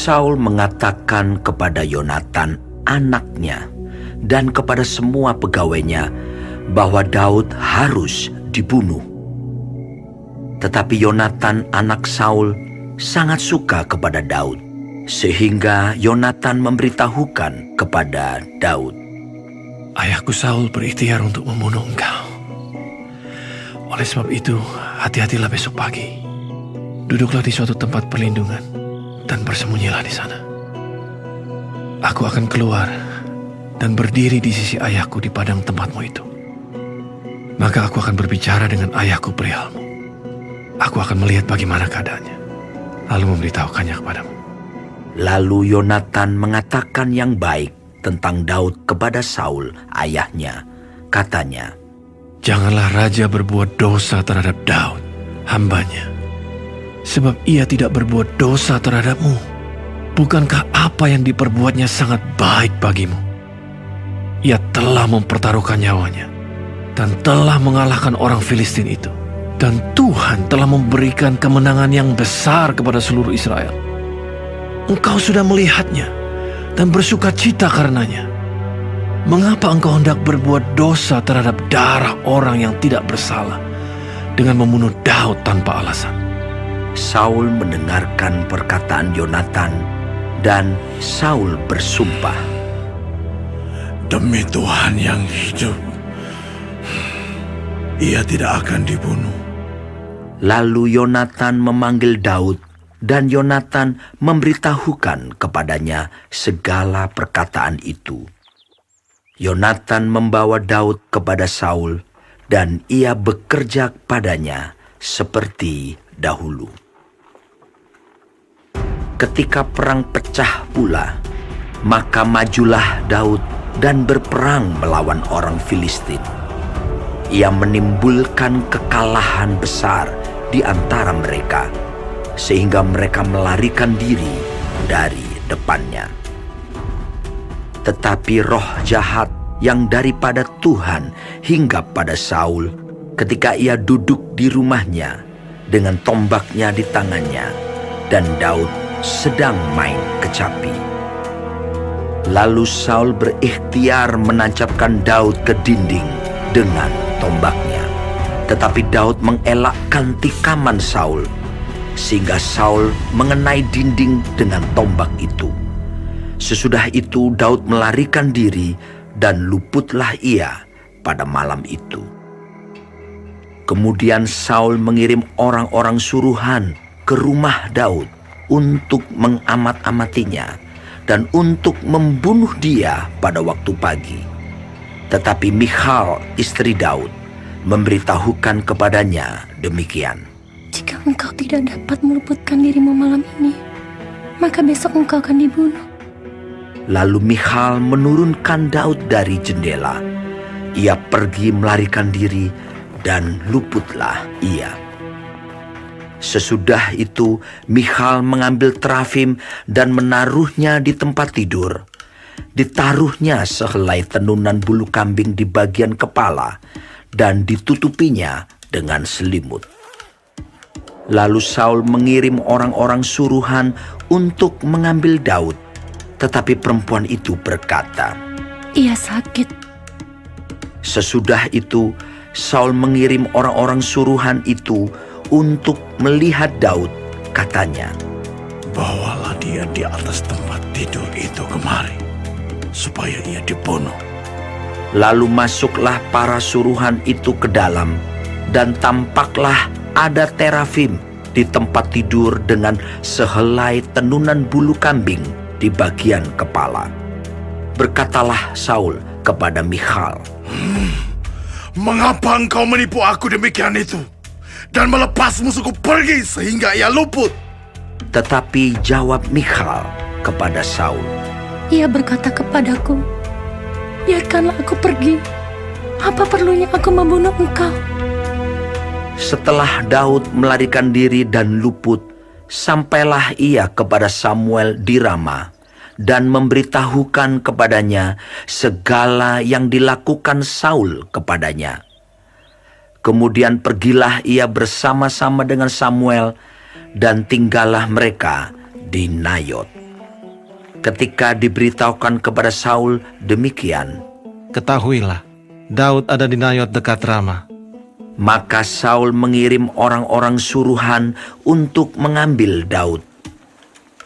Saul mengatakan kepada Yonatan, anaknya, dan kepada semua pegawainya bahwa Daud harus dibunuh. Tetapi Yonatan anak Saul sangat suka kepada Daud, sehingga Yonatan memberitahukan kepada Daud, "Ayahku Saul berikhtiar untuk membunuh engkau. Oleh sebab itu, hati-hatilah besok pagi. Duduklah di suatu tempat perlindungan dan bersembunyilah di sana. Aku akan keluar dan berdiri di sisi ayahku di padang tempatmu itu. Maka aku akan berbicara dengan ayahku perihalmu. Aku akan melihat bagaimana keadaannya, lalu memberitahukannya kepadamu." Lalu Yonatan mengatakan yang baik tentang Daud kepada Saul ayahnya. Katanya, "Janganlah raja berbuat dosa terhadap Daud, hambanya. Sebab ia tidak berbuat dosa terhadapmu. Bukankah apa yang diperbuatnya sangat baik bagimu? Ia telah mempertaruhkan nyawanya dan telah mengalahkan orang Filistin itu. Dan Tuhan telah memberikan kemenangan yang besar kepada seluruh Israel. Engkau sudah melihatnya dan bersuka cita karenanya. Mengapa engkau hendak berbuat dosa terhadap darah orang yang tidak bersalah dengan membunuh Daud tanpa alasan?" Saul mendengarkan perkataan Yonatan, dan Saul bersumpah, "Demi Tuhan yang hidup, ia tidak akan dibunuh." Lalu Yonatan memanggil Daud, dan Yonatan memberitahukan kepadanya segala perkataan itu. Yonatan membawa Daud kepada Saul, dan ia bekerja padanya seperti dahulu. Ketika perang pecah pula, maka majulah Daud dan berperang melawan orang Filistin. Ia menimbulkan kekalahan besar di antara mereka, sehingga mereka melarikan diri dari depannya. Tetapi roh jahat yang daripada Tuhan hinggap pada Saul ketika ia duduk di rumahnya dengan tombaknya di tangannya, dan Daud sedang main kecapi. Lalu Saul berikhtiar menancapkan Daud ke dinding dengan tombaknya. Tetapi Daud mengelakkan tikaman Saul, sehingga Saul mengenai dinding dengan tombak itu. Sesudah itu Daud melarikan diri, dan luputlah ia pada malam itu. Kemudian Saul mengirim orang-orang suruhan ke rumah Daud untuk mengamat-amatinya dan untuk membunuh dia pada waktu pagi. Tetapi Michal, istri Daud, memberitahukan kepadanya demikian, "Jika engkau tidak dapat meluputkan dirimu malam ini, maka besok engkau akan dibunuh." Lalu Michal menurunkan Daud dari jendela. Ia pergi melarikan diri, dan luputlah ia. Sesudah itu Michal mengambil terafim dan menaruhnya di tempat tidur. Ditaruhnya sehelai tenunan bulu kambing di bagian kepala, dan ditutupinya dengan selimut. Lalu Saul mengirim orang-orang suruhan untuk mengambil Daud, tetapi perempuan itu berkata, "Ia sakit." Sesudah itu Saul mengirim orang-orang suruhan itu untuk melihat Daud. Katanya, "Bawalah dia di atas tempat tidur itu kemari, supaya ia dibunuh." Lalu masuklah para suruhan itu ke dalam, dan tampaklah ada terafim di tempat tidur dengan sehelai tenunan bulu kambing di bagian kepala. Berkatalah Saul kepada Michal, "Mengapa engkau menipu aku demikian itu, dan melepas musuhku pergi sehingga ia luput?" Tetapi jawab Michal kepada Saul, Ia berkata kepadaku, "Biarkanlah aku pergi. Apa perlunya aku membunuh engkau?" Setelah Daud melarikan diri dan luput, sampailah ia kepada Samuel di Rama dan memberitahukan kepadanya segala yang dilakukan Saul kepadanya. Kemudian pergilah ia bersama-sama dengan Samuel, dan tinggallah mereka di Nayot. Ketika diberitahukan kepada Saul demikian, Ketahuilah, Daud ada di Nayot dekat Rama. maka Saul mengirim orang-orang suruhan untuk mengambil Daud.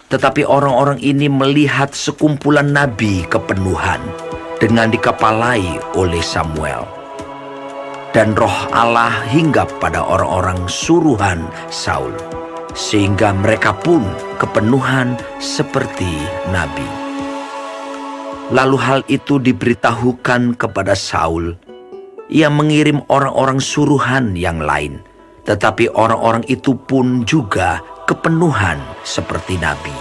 Tetapi orang-orang ini melihat sekumpulan nabi kepenuhan dengan dikepalai oleh Samuel. Dan roh Allah hinggap pada orang-orang suruhan Saul, sehingga mereka pun kepenuhan seperti nabi. Lalu hal itu diberitahukan kepada Saul. Ia mengirim orang-orang suruhan yang lain, tetapi orang-orang itu pun juga kepenuhan seperti nabi.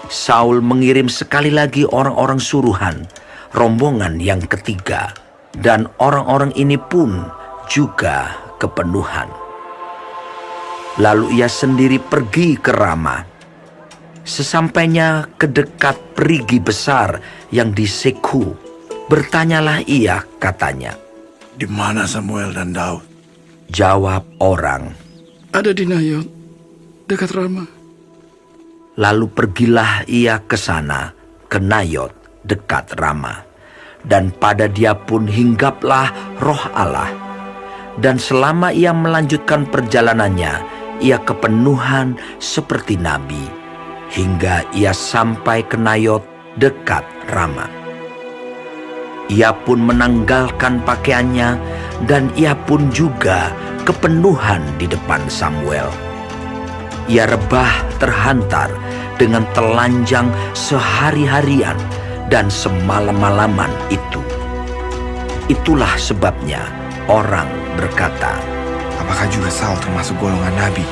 Saul mengirim sekali lagi orang-orang suruhan, rombongan yang ketiga, dan orang-orang ini pun juga kepenuhan. Lalu ia sendiri pergi ke Rama. Sesampainya ke dekat perigi besar yang di Sekhu, bertanyalah ia, katanya, Di mana Samuel dan Daud? jawab orang. Ada di Nayot, dekat Rama. Lalu pergilah ia ke sana, ke Nayot dekat Rama. Dan pada dia pun hinggaplah roh Allah. Dan selama ia melanjutkan perjalanannya, ia kepenuhan seperti nabi, hingga ia sampai ke Nayot dekat Rama. Ia pun menanggalkan pakaiannya, dan ia pun juga kepenuhan di depan Samuel. Ia rebah terhantar dengan telanjang sehari-harian dan semalam-malaman itu. Itulah sebabnya orang berkata, Apakah juga Saul termasuk golongan nabi?